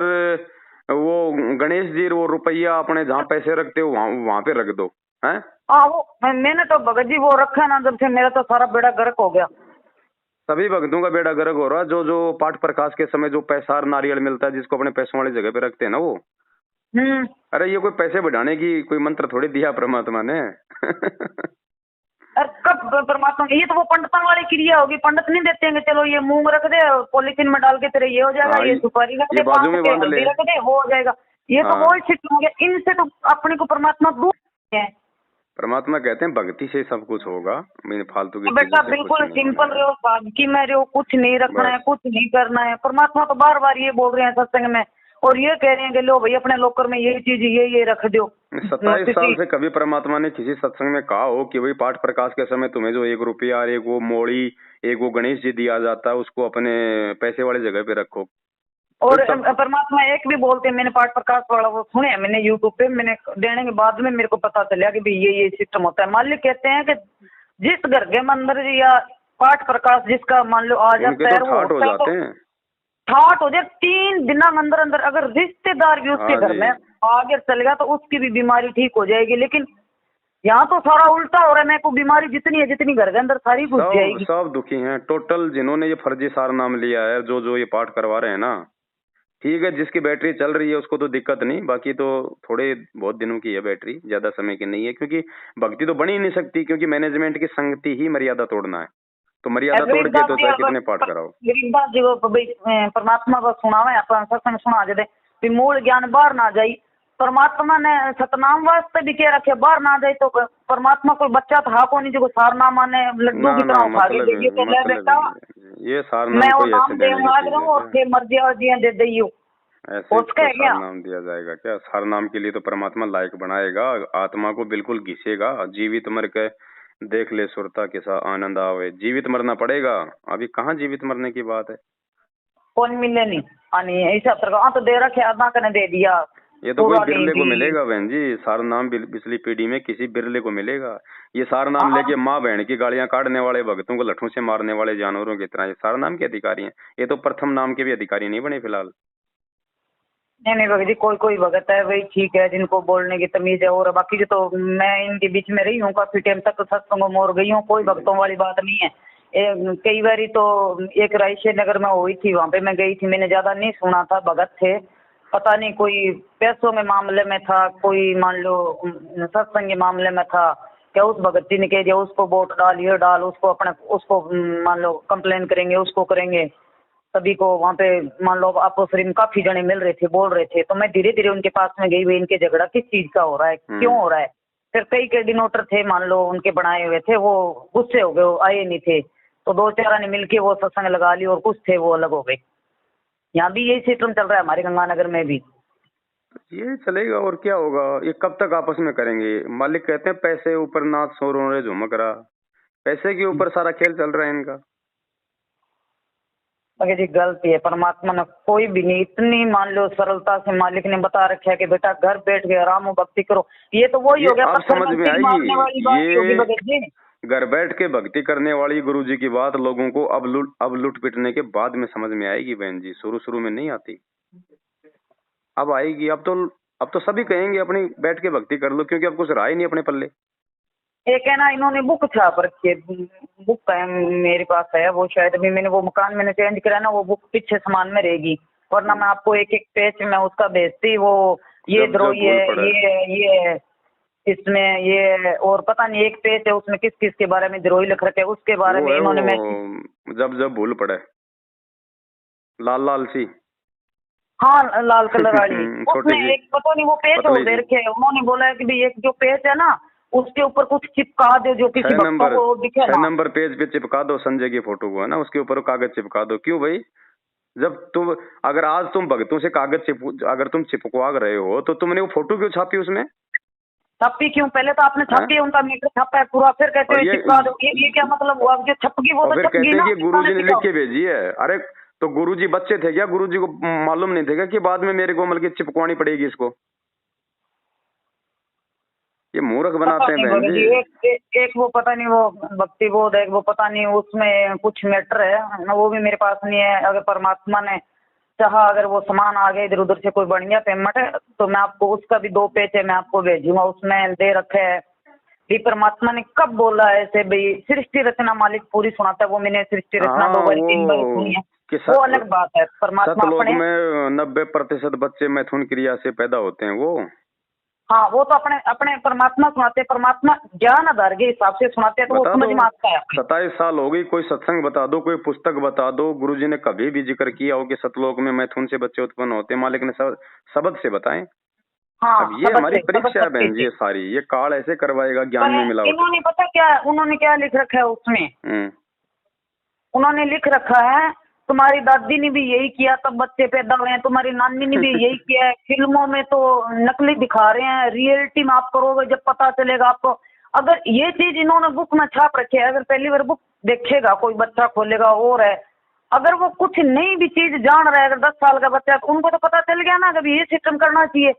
वो गणेश जी वो रुपया अपने जहाँ पैसे रखते हो वहाँ पे रख दो हैं। हाँ वो मैंने तो भगत जी वो रखा ना, जब से मेरा तो सारा बेड़ा गर्क हो गया। सभी भक्तों का बेड़ा गर्क हो रहा है, जो पाठ प्रकाश के समय जो पैसा नारियल मिलता है जिसको अपने पैसों वाली जगह पे रखते हैं ना वो। अरे ये कोई पैसे बढ़ाने की कोई मंत्र थोड़ी दिया परमात्मा ने। अरे कब परमात्मा, ये तो वो पंडितों वाली क्रिया होगी, पंडित नहीं देते हैं चलो ये मूंग रख दे पॉलिथीन में डाल के तेरे ये हो जाएगा, ये सुपारी रख दे, बाजू में बांध ले रख दे वो हो जाएगा, ये तो वो सिस्टम हो गया। इनसे तो अपने को परमात्मा दूर है। परमात्मा कहते हैं भक्ति से सब कुछ होगा, मैंने फालतू की बेटा बिल्कुल सिंपल रहो, सादगी में रहो, कुछ नहीं रखना है, कुछ नहीं करना है। परमात्मा तो बार बार ये बोल रहे हैं सत्संग में, और ये कह रहे हैं कि लो भाई अपने लोकर में यही चीज ये रख दो। 27 साल से कभी परमात्मा ने किसी सत्संग में कहा हो कि भाई पाठ प्रकाश के समय तुम्हें जो 1 रुपया और एक वो मोड़ी एक वो गणेश जी दिया जाता है उसको अपने पैसे वाली जगह पे रखो? और परमात्मा एक भी बोलते हैं, मैंने पाठ प्रकाश वाला वो सुने, मैंने यूट्यूब पे, मैंने देने के बाद में मेरे को पता चला कि भाई ये सिस्टम होता है। मालिक कहते हैं कि जिस घर के मंदिर या पाठ प्रकाश जिसका मान लो आ जाता है वो ठाट हो जाए 3 दिन अंदर अंदर, अगर रिश्तेदार भी उसके घर में आगे चल गया तो उसकी भी बीमारी ठीक हो जाएगी। लेकिन यहाँ तो सारा उल्टा हो रहा है, मेरे को बीमारी जितनी है जितनी घर के अंदर सारी घुस जाएगी। सब दुखी हैं टोटल, जिन्होंने ये फर्जी सार नाम लिया है, जो ये पाठ करवा रहे हैं ना, ठीक है जिसकी बैटरी चल रही है उसको तो दिक्कत नहीं, बाकी तो थोड़े बहुत दिनों की है बैटरी, ज्यादा समय की नहीं है, क्योंकि भक्ति तो बन ही नहीं सकती, क्योंकि मैनेजमेंट की संगति ही मर्यादा तोड़ना है, तो मर्यादा तोड़ के तो चाहे कितने पाठ कराओ। गरीबदास जी को परमात्मा को सुनावे सत्संग सुना दे, मूल ज्ञान बाहर ना जाई, परमात्मा ने सतनाम वास्ते भी कह रखे बाहर ना जाए, तो परमात्मा कोई बच्चा था को नहीं जो सार ना माने लड्डू की तरह खा के ये तो ले बेटा ये सार मैं वो नाम दे मांग रहा हूँ और फिर मर्जी अर्जियां दे दियो उसका क्या नाम दिया जाएगा? क्या सार नाम के लिए तो परमात्मा लायक बनाएगा, आत्मा को बिल्कुल घिसेगा, जीवित मर के देख ले सुरता के साथ आनंद आवे, जीवित मरना पड़ेगा, अभी कहाँ जीवित मरने की बात है, कौन मिले नहीं ऐसा सरकार तो दे रखे आधा करने दे दिया, ये तो कोई बिरले को मिलेगा बहन जी, सार नाम पिछली पीढ़ी में किसी बिरले को मिलेगा। ये सार नाम लेके माँ बहन की गालियां काटने वाले, भक्तों को लठों से मारने वाले जानवरों की तरह ये सार नाम के अधिकारी हैं, ये तो प्रथम नाम के भी अधिकारी नहीं बने फिलहाल। नहीं भगत जी, कोई भगत है वही ठीक है जिनको बोलने की तमीज है, और बाकी जो तो मैं इनके बीच में रही हूँ काफी टाइम तक, सत्संगों में और गई हूँ, कोई भक्तों वाली बात नहीं है। कई बारी तो एक रायशेर नगर में हुई थी, वहां पे मैं गई थी, मैंने ज्यादा नहीं सुना था, भगत थे, पता नहीं कोई पैसों में मामले में था, कोई मान लो सत्संग के मामले में था, क्या उस भगत जी ने कह दिया उसको वोट डाल ये डाल, उसको मान लो कंप्लेन करेंगे, उसको करेंगे, सभी को वहाँ पे मान लो आपस में काफी जने मिल रहे थे, बोल रहे थे, तो मैं धीरे धीरे उनके पास में गई, वे इनके झगड़ा किस चीज का हो रहा है, क्यों हो रहा है। फिर कई कोऑर्डिनेटर थे मान लो उनके बनाए हुए थे, वो गुस्से हो गए, वो आए नहीं थे, तो 2-4 ने मिलके वो सत्संग लगा ली और कुछ थे वो अलग हो गए। यहाँ भी यही सिस्टम चल रहा है हमारे गंगानगर में भी, ये चलेगा और क्या होगा, ये कब तक आपस में करेंगे। मालिक कहते हैं पैसे ऊपर नाच शोरों रे झुमक रहा, पैसे के ऊपर सारा खेल चल रहा है इनका। अगर जी गलती है, परमात्मा ने कोई भी नहीं, इतनी मान लो सरलता से मालिक ने बता रखा है कि बेटा घर बैठ के आराम भक्ति करो। ये तो वही हो गया, आप समझ में मारने वाली बात होगी भगत जी। घर बैठ के भक्ति करने वाली गुरुजी की बात लोगों को अब लुट पिटने के बाद में समझ में आएगी बहन जी, शुरू में नहीं आती, अब आएगी। अब तो सभी कहेंगे अपनी बैठ के भक्ति कर लो, क्योंकि अब कुछ रहा ही नहीं अपने पल्ले। एक है ना, इन्होंने बुक छाप रखी है, बुक है मेरे पास है, वो शायद अभी मैंने वो मकान मैंने चेंज करा ना, वो बुक पीछे सामान में रहेगी, वरना मैं आपको एक एक पेज में उसका भेजती। वो ये द्रोही है, ये इसमें ये, और पता नहीं एक पेज है उसमें किस किस के बारे में द्रोही लिख रखे है, उसके बारे में इन्होंने जब भूल पड़े लाल सी, हाँ लाल कलर वाली उसमें एक पता नहीं वो पेज हो दे रखे है। उन्होंने बोला है कि भाई एक जो पेज है ना उसके ऊपर कुछ चिपका दो जो किसी भक्तों को दिखे। 6 नंबर पेज पे चिपका दो संजय की फोटो को, है ना, उसके ऊपर कागज चिपका दो। क्यों भाई, जब तुम अगर आज तुम भक्तों से कागज अगर तुम चिपकवा रहे हो तो तुमने वो फोटो क्यों छापी उसमें? छापी क्यों? पहले तो आपने छापी है, उनका मीटर छापा है पूरा, फिर कहते हैं चिपका दो। ये क्या मतलब हुआ? जो छपकी वो तो कहते हैं कि गुरुजी ने लिख के भेजी है। अरे तो गुरुजी बच्चे थे क्या? गुरुजी को मालूम नहीं था क्या कि बाद में मेरे को मतलब चिपकवानी पड़ेगी इसको? ये मूर्ख बनाते हैं बहन जी। एक वो पता नहीं वो भक्ति बोध है, वो पता नहीं उसमें कुछ मैटर है ना, वो भी मेरे पास नहीं है। अगर परमात्मा ने चाहा, अगर वो सामान आ गया इधर उधर से कोई बढ़िया पेमेंट है तो मैं आपको उसका भी 2 पेज है मैं आपको भेजूंगा, उसमें दे रखे है कि परमात्मा ने कब बोला है ऐसे। भाई सृष्टि रचना मालिक पूरी सुनाता है, वो मैंने सृष्टि रचना 2 बार 3 बार सुनी है, वो अलग बात है। परमात्मा अपने में 90% बच्चे मैथुन क्रिया से पैदा होते हैं वो, हाँ वो तो अपने परमात्मा सुनाते हैं, परमात्मा ज्ञान आधार के हिसाब से सुनाते हैं, तो वो समझ में आता है। 27 साल हो गई, कोई सत्संग बता दो, कोई पुस्तक बता दो, गुरुजी ने कभी भी जिक्र किया हो कि सतलोक में मैथुन से बच्चे उत्पन्न होते हैं? मालिक ने शब्द से बताएं। हाँ, अब ये हमारी परीक्षा है बहन जी, ये सारी ये काल ऐसे करवाएगा ज्ञान में मिलावट। इन्होंने पता क्या उन्होंने क्या लिख रखा है उसमें? उन्होंने लिख रखा है तुम्हारी दादी ने भी यही किया तब बच्चे पैदा हुए हैं, तुम्हारी नानी ने भी यही किया है। फिल्मों में तो नकली दिखा रहे हैं, रियलिटी में आप करोगे जब पता चलेगा आपको। अगर ये चीज इन्होंने बुक में छाप रखी है, अगर पहली बार बुक देखेगा कोई बच्चा खोलेगा और है, अगर वो कुछ नई भी चीज जान रहा है, अगर 10 साल का बच्चा, तो उनको तो पता चल गया ना कि ये सिस्टम करना चाहिए।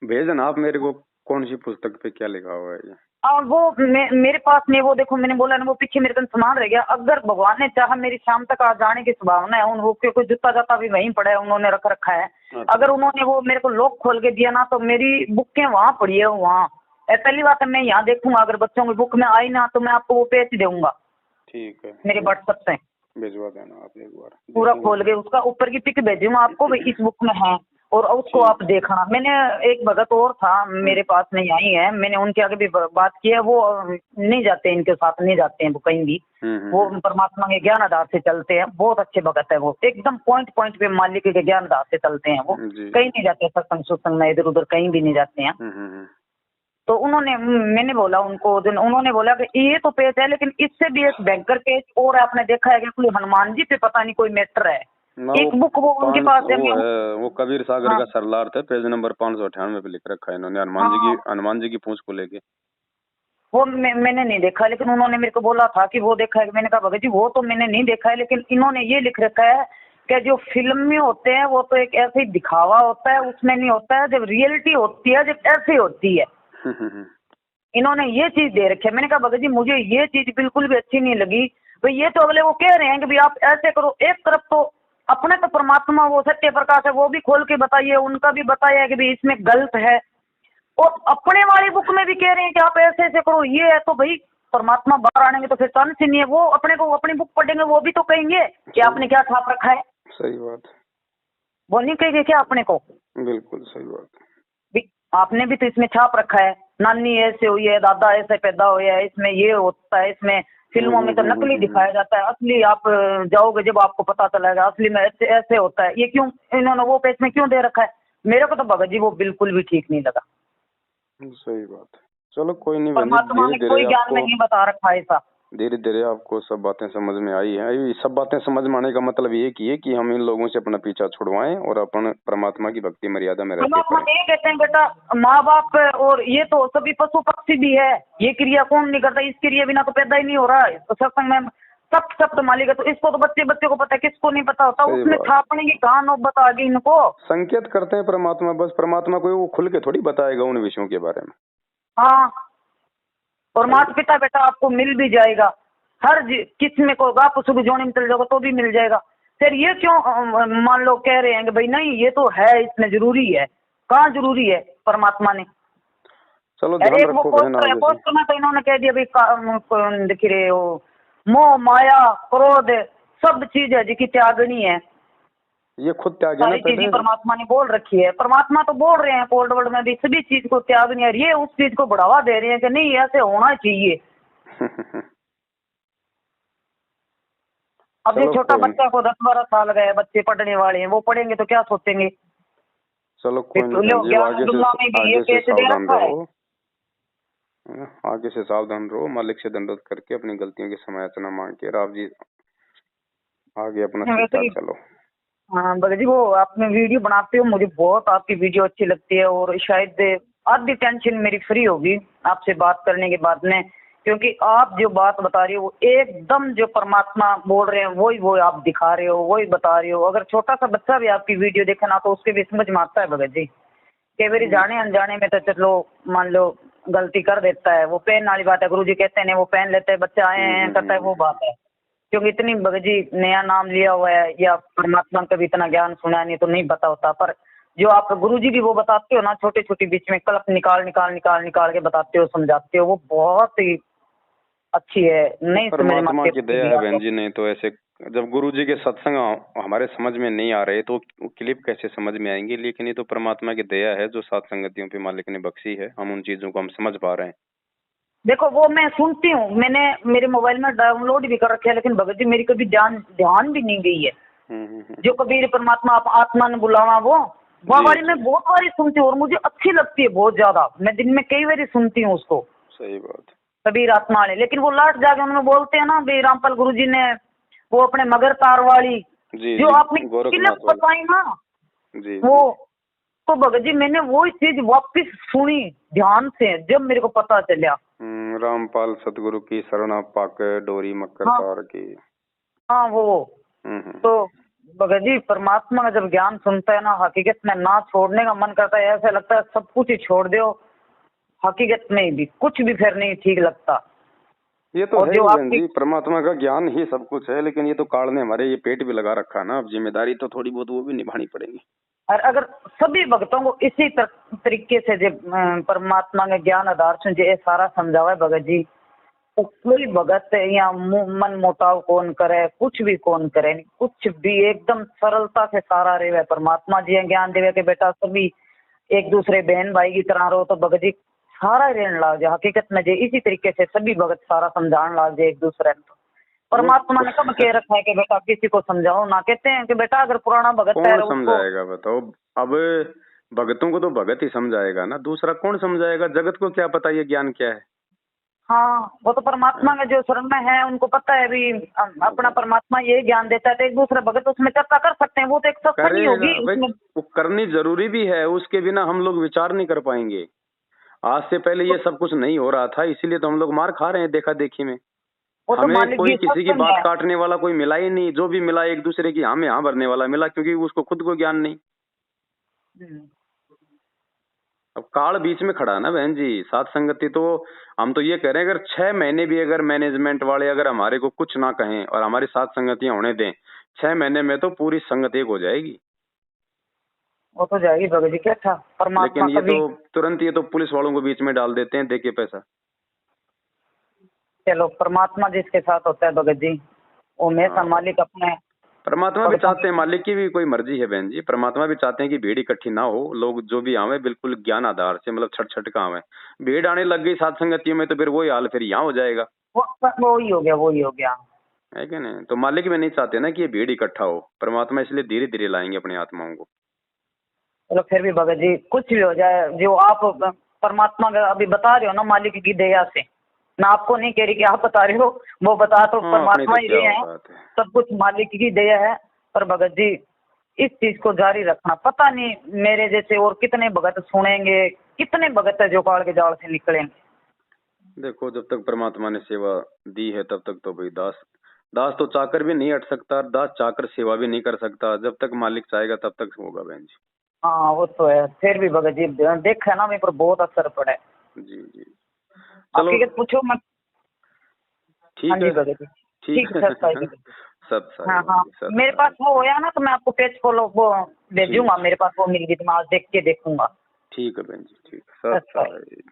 भेजना आप मेरे को कौन सी पुस्तक पे क्या लिखा हुआ है ये? वो मेरे पास नहीं, वो देखो मैंने बोला ना वो पीछे मेरे को सामान रह गया। अगर भगवान ने चाहा मेरी शाम तक आ जाने की संभावना है, उन कोई जूता जाता भी वहीं पड़ा है, उन्होंने रख रखा है। अगर उन्होंने वो मेरे को लॉक खोल के दिया ना तो मेरी बुकें वहाँ पड़ी है वहाँ। पहली बात है मैं यहाँ देखूंगा, अगर बच्चों की बुक में आई ना तो मैं आपको वो पेज दूंगा। ठीक है, मेरे व्हाट्सएप से भिजवा देना आप एक बार, पूरा खोल के उसका ऊपर की पिक भेजूंगा आपको, इस बुक में है और उसको आप देखना। मैंने एक भगत और था मेरे पास नहीं आई है, मैंने उनके आगे भी बात की है, वो नहीं जाते, इनके साथ नहीं जाते हैं वो कहीं भी, वो परमात्मा के ज्ञान आधार से चलते हैं। बहुत अच्छे भगत है वो, एकदम पॉइंट पे मालिक के ज्ञान आधार से चलते हैं वो, कहीं नहीं जाते सत्संग सुत्संग में इधर उधर कहीं भी नहीं जाते हैं। तो उन्होंने, मैंने बोला उनको, उन्होंने बोला कि ये तो पेज है लेकिन इससे भी एक बैंकर पेज और आपने देखा है कि कोई हनुमान जी पे पता नहीं कोई मैटर है, एक बुक वो उनके पास है। वो कबीर सागर का सरलार थे, पेज नंबर 598 पे लिख रखा है इन्होंने, हनुमान जी की पूंछ को लेके। वो मैंने नहीं देखा, लेकिन उन्होंने मेरे को बोला था कि वो देखा है। मैंने कहा भगत जी वो तो मैंने नहीं देखा है, लेकिन इन्होंने ये लिख रखा है कि जो फिल्म में होते हैं वो तो एक ऐसे ही दिखावा होता है, उसमें नहीं होता है, जब रियलिटी होती है जब ऐसे होती है। इन्होंने ये चीज दे रखी है। मैंने कहा भगत जी मुझे ये चीज बिल्कुल भी अच्छी नहीं लगी। भाई ये तो अगले वो कह रहे हैं कि भाई आप ऐसे करो, एक तरफ तो अपने तो परमात्मा वो सत्य प्रकाश है, वो भी खोल के बताइए, उनका भी बताया कि भाई इसमें गलत है, और अपने वाली बुक में भी कह रहे हैं कि आप ऐसे ऐसे करो, ये है। तो भाई परमात्मा बाहर आनेंगे तो फिर तन से नहीं है, वो अपने को अपनी बुक पढ़ेंगे वो भी तो कहेंगे कि आपने क्या छाप रखा है। सही बात, वो नहीं कहेंगे क्या अपने को? बिल्कुल सही बात। आपने भी तो इसमें छाप रखा है, नानी ऐसे हुई है, दादा ऐसे पैदा हुआ है, इसमें ये होता है, इसमें फिल्मों में तो नकली दिखाया जाता है, असली आप जाओगे जब आपको पता चलेगा असली में ऐसे ऐसे होता है। ये क्यों इन्होंने वो पेज में क्यों दे रखा है? मेरे को तो भगत जी वो बिल्कुल भी ठीक नहीं लगा। सही बात। चलो कोई नहीं, परमात्मा ने कोई ज्ञान नहीं बता रखा ऐसा। धीरे धीरे आपको सब बातें समझ में आई है। सब बातें समझ में आने का मतलब ये की है कि हम इन लोगों से अपना पीछा छुड़वाएं और अपन परमात्मा की भक्ति मर्यादा में रहते हैं। ये कहते हैं बेटा माँ बाप और ये तो सभी पशु पक्षी भी है, ये क्रिया कौन नहीं करता, इस क्रिया बिना तो पैदा ही नहीं हो रहा है। तो सत्संग में सब सब तो मालिक है, तो इसको तो बच्चे को पता है, किसको नहीं पता होता। उसमें छापने की कहाँ नौबत आ गई इनको। संकेत करते हैं परमात्मा, बस परमात्मा को वो खुल के थोड़ी बताएगा उन विषयों के बारे में। हाँ, और माता पिता बेटा आपको मिल भी जाएगा, हर किस्म को आप सुबह जोड़े में चल जाओगे तो भी मिल जाएगा। फिर ये क्यों मान लो कह रहे हैं कि भाई नहीं ये तो है, इसमें जरूरी है, कहाँ जरूरी है परमात्मा ने। चलो ध्यान रखो पोस्टर में तो इन्होंने कह दिया भाई दिख रहे हो, मोह माया क्रोध सब चीज है जी की त्यागनी है, ये खुद त्याग है ना, परमात्मा ने बोल रखी है। परमात्मा तो बोल रहे हैं कोल्ड वर्ड में भी सभी चीज को त्यागनी है, ये उस चीज को बढ़ावा दे रहे हैं कि नहीं ऐसे होना चाहिए। अब ये छोटा बच्चा को 10-12 साल गए, बच्चे पढ़ने वाले हैं, वो पढ़ेंगे तो क्या सोचेंगे। चलो कोई नहीं, आगे से सावधान रहो, मालिक से दंडवत करके अपनी गलतियों की समायाचना मांग के राव जी आगे अपना चलो। हाँ भगत जी, वो आपने वीडियो बनाते हो, मुझे बहुत आपकी वीडियो अच्छी लगती है, और शायद आधी टेंशन मेरी फ्री होगी आपसे बात करने के बाद में, क्योंकि आप जो बात बता रही हो वो एकदम जो परमात्मा बोल रहे हैं वही वो आप दिखा रहे हो, वही बता रहे हो। अगर छोटा सा बच्चा भी आपकी वीडियो देखे ना तो उसके भी समझ में आता है भगत जी। कई बार जाने अनजाने में तो चलो मान लो गलती कर देता है, वो पेन वाली बात है, गुरुजी कहते हैं वो पेन लेते हैं, बच्चा आए हैं करता है, वो बात है। क्योंकि इतनी भगत जी नया नाम लिया हुआ है या परमात्मा का भी इतना ज्ञान सुना नहीं तो नहीं पता होता, पर जो आप गुरुजी भी वो बताते हो ना, छोटी छोटी बीच में कल्प निकाल निकाल निकाल निकाल के बताते हो, समझाते हो, वो बहुत ही अच्छी है। नहीं परमात्मा की दया है बहन जी, नहीं तो ऐसे जब गुरुजी के सत्संग हमारे समझ में नहीं आ रहे तो क्लिप कैसे समझ में आएंगे। लेकिन ये तो परमात्मा की दया है जो सात संगतियों पे मालिक ने बख्शी है, हम उन चीजों को हम समझ पा रहे हैं। देखो वो मैं सुनती हूँ, मैंने मेरे मोबाइल में डाउनलोड भी कर रखे है, लेकिन भगत जी मेरी कभी ध्यान भी नहीं गई है। जो कबीर परमात्मा आत्मा ने बुलावा वो वाली मैं बहुत बारी सुनती हूँ और मुझे अच्छी लगती है बहुत ज्यादा, मैं दिन में कई बारी सुनती हूँ उसको। सही बात, कबीर आत्मा वाले। लेकिन वो लास्ट जाके उन्होंने बोलते हैं ना भाई रामपाल गुरुजी ने वो अपने मगर तार वाली जो आपने बताई ना वो, तो भगत जी मैंने वो चीज वापिस सुनी ध्यान से जब मेरे को पता चला। रामपाल सतगुरु की शरण पाकर डोरी मकर तार की। हाँ वो तो भगत जी परमात्मा का जब ज्ञान सुनता है ना, हकीकत में ना छोड़ने का मन करता है, ऐसा लगता है सब कुछ ही छोड़ दो, हकीकत में भी कुछ भी फिर नहीं ठीक लगता। ये तो है बहन जी, परमात्मा का ज्ञान ही सब कुछ है, लेकिन ये तो काल ने हमारे ये पेट भी लगा रखा है ना, अब जिम्मेदारी तो थोड़ी बहुत वो भी निभानी पड़ेगी। और अगर सभी भक्तों को इसी तरीके से जब परमात्मा के ज्ञान आधार से ये सारा समझावा है भगत जी, तो कोई भगत या मन मोटाव कौन करे, कुछ भी कौन करे, कुछ भी एकदम सरलता से सारा रहे। परमात्मा जी ज्ञान देवे के बेटा सभी एक दूसरे बहन भाई की तरह रहो, तो भगत जी सारा रहने लग जाए। हकीकत में जे इसी तरीके से सभी भगत सारा समझाने लग जाए एक दूसरे को। परमात्मा ने कब कह रखा है कि बेटा किसी को समझाओ ना, कहते हैं कि बेटा अगर पुराना भगत है कौन समझाएगा बताओ। अब भगतों को तो भगत ही समझाएगा ना, दूसरा कौन समझाएगा। जगत को क्या पता ये ज्ञान क्या है। हाँ वो तो परमात्मा के जो शरण में है उनको पता है भी अपना परमात्मा ये ज्ञान देता है, तो एक दूसरे भगत उसमें चर्चा कर सकते हैं, वो तो एक सत्संग होगी, वो करनी जरूरी भी है, उसके बिना हम लोग विचार नहीं कर पाएंगे। आज से पहले ये सब कुछ नहीं हो रहा था, इसीलिए तो हम लोग मार खा रहे हैं देखा देखी में। हमें कोई किसी की बात काटने वाला कोई मिला ही नहीं, जो भी मिला एक दूसरे की हाँ में हाँ भरने वाला मिला, क्योंकि उसको खुद को ज्ञान नहीं। अब काल बीच में खड़ा है ना बहन जी। सात संगति तो हम तो ये कह रहे हैं, अगर 6 महीने भी अगर मैनेजमेंट वाले अगर हमारे को कुछ ना कहें और हमारी सात संगतियां होने दें, 6 महीने में तो पूरी संगत एक हो जाएगी। वो तो जाएगी भगत जी, क्या था परमात्मा। लेकिन ये तो तुरंत ये तो पुलिस वालों को बीच में डाल देते हैं, देके पैसा। चलो परमात्मा जिसके साथ होता है भगत जी वो हमेशा मालिक अपने। परमात्मा भी चाहते हैं, मालिक की भी कोई मर्जी है बहन जी। परमात्मा भी चाहते हैं कि भीड़ इकट्ठी ना हो, लोग जो भी आवे बिल्कुल ज्ञान आधार से, मतलब छट छट का आवे। भीड़ आने लग गई सात संगतियों में तो फिर वही हाल फिर यहाँ हो जाएगा। वो ही हो गया है कि नहीं। तो मालिक भी नहीं चाहते ना कि ये भीड़ इकट्ठा हो, परमात्मा इसलिए धीरे धीरे लाएंगे अपनी आत्माओं को। चलो फिर भी भगत जी कुछ भी हो जाए, जो आप परमात्मा का अभी बता रहे हो ना मालिक की दया से, मैं आपको नहीं कह रही कि आप बता रहे हो, वो बता तो परमात्मा ही रहे हैं, सब कुछ मालिक की दया है। पर भगत जी इस चीज को जारी रखना, पता नहीं मेरे जैसे और कितने भगत सुनेंगे, कितने भगत है जो काल के जाल से निकलेंगे। देखो जब तक परमात्मा ने सेवा दी है तब तक तो भाई दास दास तो चाकर भी नहीं हट सकता, दास चाकर सेवा भी नहीं कर सकता, जब तक मालिक चाहेगा तब तक होगा बहन जी। हाँ वो तो है, फिर भी भगत जी देखा ना मेरे पर बहुत असर पड़ा है। जी जी आपकी चलो पूछो मत। हाँ ठीक जी है। भगत जी, ठीक ठीक है, सर भगत जी। सब साई हाँ बहन हाँ, जी, सब मेरे पास साई। वो होया ना तो मैं आपको पेज फॉलो वो ठीक भेजूंगा, मेरे पास वो मिल गई तो मैं आज देख के देखूंगा। ठीक है बहन जी, ठीक, सब अच्छा। साई।